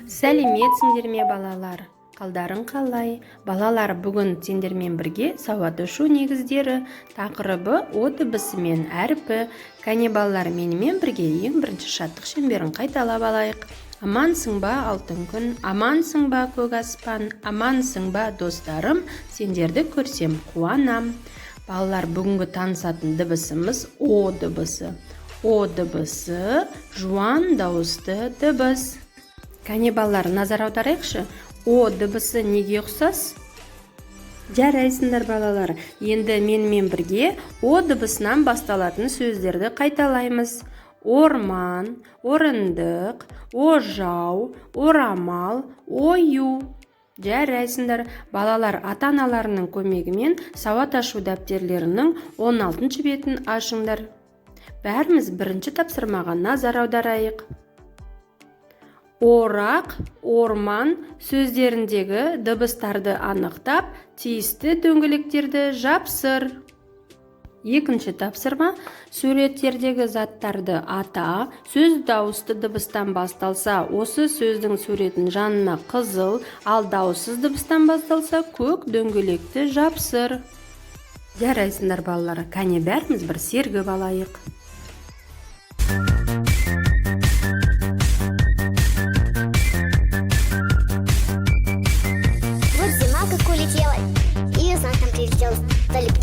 Сәлеметсіңдер ме балалар? Қалдарың қалай? Балалар, бүгін сендермен бірге сауатташу негіздері тақырыбы о дыбысымен әрпі. Кәне балалар, менімен бірге ең бірінші шаттық шеңберін қайталап алайық. Амансың ба алтын күн, амансың ба көк аспан, амансың ба достарым, сендерді көрсем қуанам. Балалар, бүгінгі танысатын дыбысымыз о дыбысы. О дыбысы жуан дауысты дыбыс. Кәне балалар, назар аударайықшы. О дыбысы неге ұқсас? Жарайсыңдар балалар. Енді менімен бірге о дыбысынан басталатын сөздерді қайталаймыз. Орман, орындық, ожау, орамал, ою. Жарайсыңдар балалар, ата-аналарының көмегімен сауатташу дәптерлерінің 16 бетін ашыңдар. Бәріміз бірінші тапсырмаға назар аударайық. Орақ, орман сөздеріндегі дыбыстарды анықтап, тиісті дөңгелектерді жапсыр. Екінші тапсырма, суреттердегі заттарды ата, сөз дауысты дыбыстан басталса, осы сөздің суретін жанына қызыл, ал дауыссыз дыбыстан басталса, көк дөңгелекті жапсыр. Жарайсыңдар балалар, кәне бәріміз бір сергіп алайық.